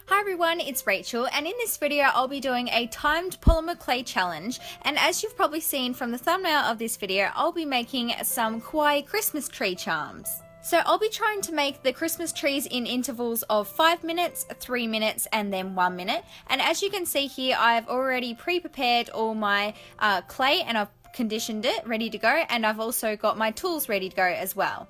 Hi everyone, it's Rachel, and in this video I'll be doing a timed polymer clay challenge, and as you've probably seen from the thumbnail of this video, I'll be making some Kawaii Christmas tree charms. So I'll be trying to make the Christmas trees in intervals of 5 minutes, 3 minutes, and then 1 minute. And as you can see here, I've already pre-prepared all my clay and I've conditioned it, ready to go, and I've also got my tools ready to go as well.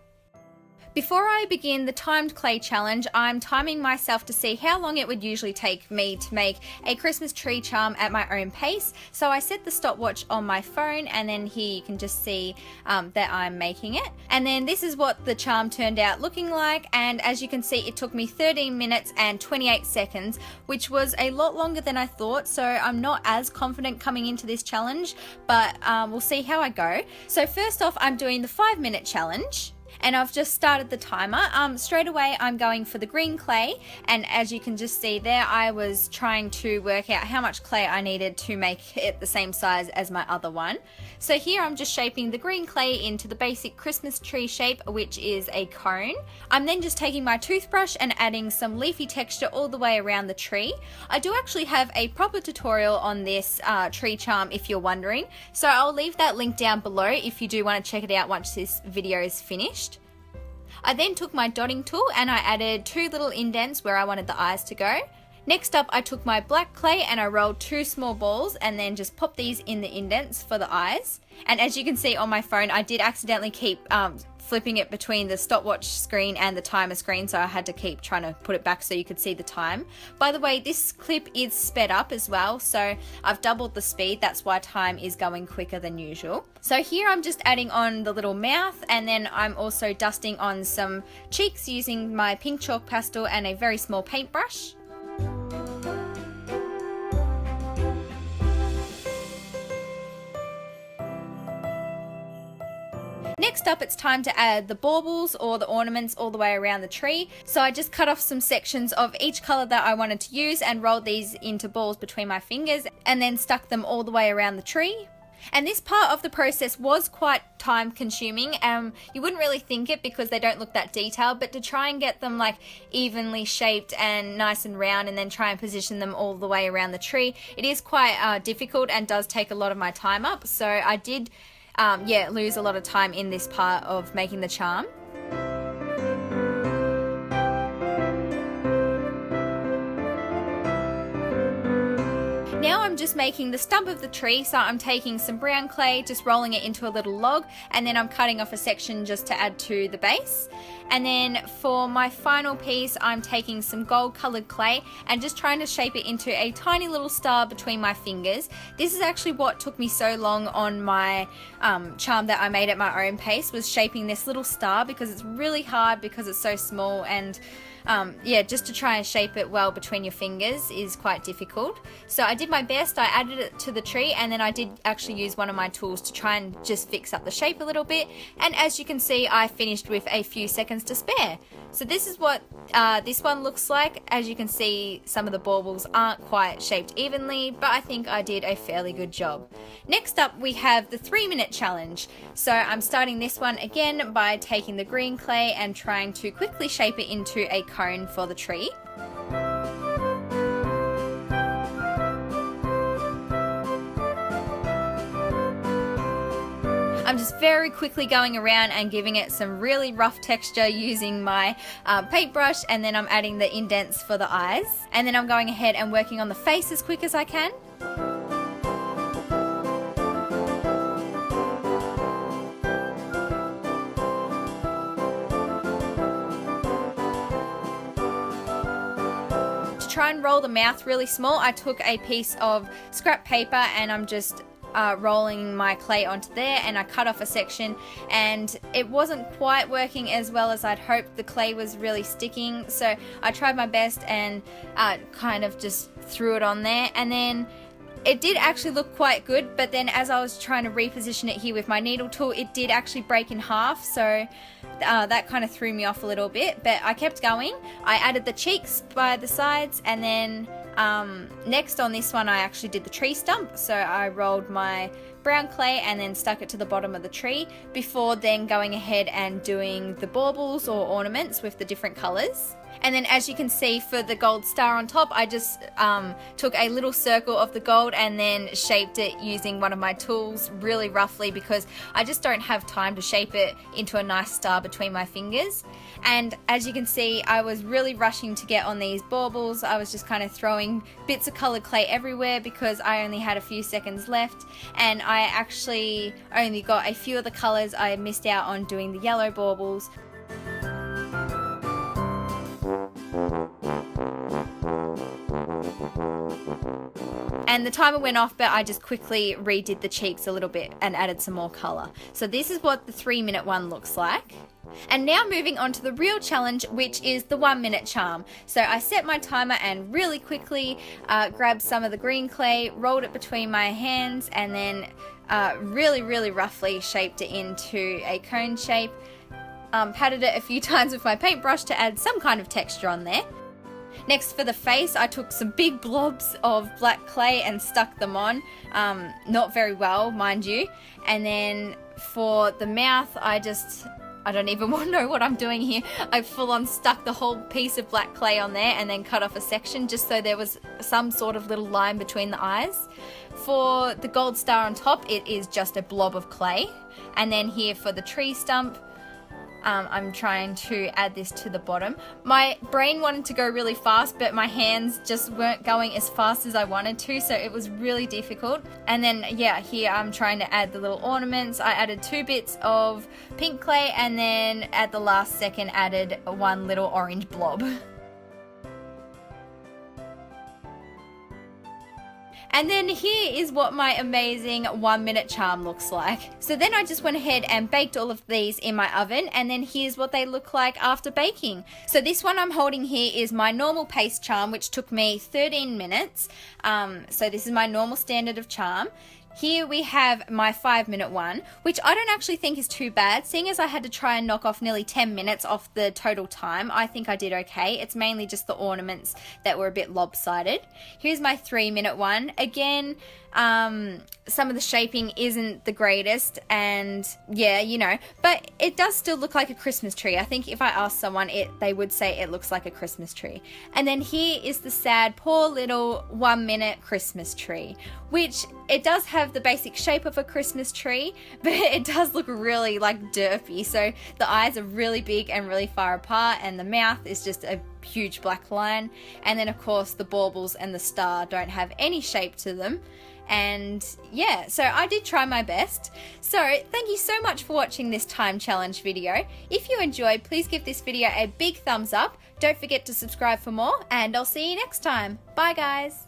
Before I begin the timed clay challenge, I'm timing myself to see how long it would usually take me to make a Christmas tree charm at my own pace. So I set the stopwatch on my phone, and then here you can just see that I'm making it. And then this is what the charm turned out looking like, and as you can see it took me 13 minutes and 28 seconds, which was a lot longer than I thought, so I'm not as confident coming into this challenge, but we'll see how I go. So first off, I'm doing the 5-minute challenge. And I've just started the timer. Straight away I'm going for the green clay, and as you can just see there, I was trying to work out how much clay I needed to make it the same size as my other one. So here I'm just shaping the green clay into the basic Christmas tree shape, which is a cone. I'm then just taking my toothbrush and adding some leafy texture all the way around the tree. I do actually have a proper tutorial on this tree charm if you're wondering, so I'll leave that link down below if you do want to check it out once this video is finished. I then took my dotting tool and I added 2 little indents where I wanted the eyes to go. Next up, I took my black clay and I rolled 2 small balls and then just popped these in the indents for the eyes. And as you can see on my phone, I did accidentally keep flipping it between the stopwatch screen and the timer screen, so I had to keep trying to put it back so you could see the time. By the way, this clip is sped up as well, so I've doubled the speed. That's why time is going quicker than usual. So here I'm just adding on the little mouth, and then I'm also dusting on some cheeks using my pink chalk pastel and a very small paintbrush. Next up, it's time to add the baubles or the ornaments all the way around the tree. So I just cut off some sections of each color that I wanted to use and rolled these into balls between my fingers and then stuck them all the way around the tree. And this part of the process was quite time consuming. You wouldn't really think it because they don't look that detailed, but to try and get them like evenly shaped and nice and round and then try and position them all the way around the tree, it is quite difficult and does take a lot of my time up. So I did lose a lot of time in this part of making the charm. Now I'm just making the stump of the tree, so I'm taking some brown clay, just rolling it into a little log, and then I'm cutting off a section just to add to the base. And then for my final piece, I'm taking some gold colored clay and just trying to shape it into a tiny little star between my fingers. This is actually what took me so long on my charm that I made at my own pace, was shaping this little star, because it's really hard because it's so small, and just to try and shape it well between your fingers is quite difficult. So I did my best, I added it to the tree, and then I did actually use one of my tools to try and just fix up the shape a little bit, and as you can see, I finished with a few seconds to spare. So this is what this one looks like. As you can see, some of the baubles aren't quite shaped evenly, but I think I did a fairly good job. Next up, we have the 3-minute challenge. So I'm starting this one again by taking the green clay and trying to quickly shape it into a cone for the tree. I'm just very quickly going around and giving it some really rough texture using my paintbrush, and then I'm adding the indents for the eyes, and then I'm going ahead and working on the face as quick as I can. To try and roll the mouth really small, I took a piece of scrap paper and I'm just rolling my clay onto there, and I cut off a section, and it wasn't quite working as well as I'd hoped. The clay was really sticking, so I tried my best and kind of just threw it on there, and then it did actually look quite good, but then as I was trying to reposition it here with my needle tool, it did actually break in half, so that kind of threw me off a little bit, but I kept going. I added the cheeks by the sides, and then next on this one I actually did the tree stump, so I rolled my brown clay and then stuck it to the bottom of the tree before then going ahead and doing the baubles or ornaments with the different colours. And then as you can see for the gold star on top, I just took a little circle of the gold and then shaped it using one of my tools really roughly, because I just don't have time to shape it into a nice star between my fingers. And as you can see, I was really rushing to get on these baubles. I was just kind of throwing bits of colored clay everywhere because I only had a few seconds left, and I actually only got a few of the colors. I missed out on doing the yellow baubles. And the timer went off, but I just quickly redid the cheeks a little bit and added some more color. So this is what the 3-minute one looks like. And now moving on to the real challenge, which is the 1-minute charm. So I set my timer and really quickly grabbed some of the green clay, rolled it between my hands, and then really roughly shaped it into a cone shape. Patted it a few times with my paintbrush to add some kind of texture on there. Next, for the face, I took some big blobs of black clay and stuck them on, not very well, mind you. And then for the mouth, I don't even want to know what I'm doing here. I full on stuck the whole piece of black clay on there and then cut off a section just so there was some sort of little line between the eyes. For the gold star on top, it is just a blob of clay. And then here for the tree stump, I'm trying to add this to the bottom. My brain wanted to go really fast, but my hands just weren't going as fast as I wanted to, so it was really difficult. And then, yeah, here I'm trying to add the little ornaments. I added 2 bits of pink clay, and then at the last second added 1 little orange blob. And then here is what my amazing 1-minute charm looks like. So then I just went ahead and baked all of these in my oven, and then here's what they look like after baking. So this one I'm holding here is my normal paste charm, which took me 13 minutes. So this is my normal standard of charm. Here we have my 5-minute one, which I don't actually think is too bad. Seeing as I had to try and knock off nearly 10 minutes off the total time, I think I did okay. It's mainly just the ornaments that were a bit lopsided. Here's my 3-minute one. Again, some of the shaping isn't the greatest, and yeah, you know, but it does still look like a Christmas tree. I think if I asked someone, they would say it looks like a Christmas tree. And then here is the sad, poor little 1-minute Christmas tree, which it does have the basic shape of a Christmas tree, but it does look really like derpy. So the eyes are really big and really far apart, and the mouth is just a huge black line. And then of course the baubles and the star don't have any shape to them. And yeah, so I did try my best. So thank you so much for watching this time challenge video. If you enjoyed, please give this video a big thumbs up. Don't forget to subscribe for more, and I'll see you next time. Bye guys.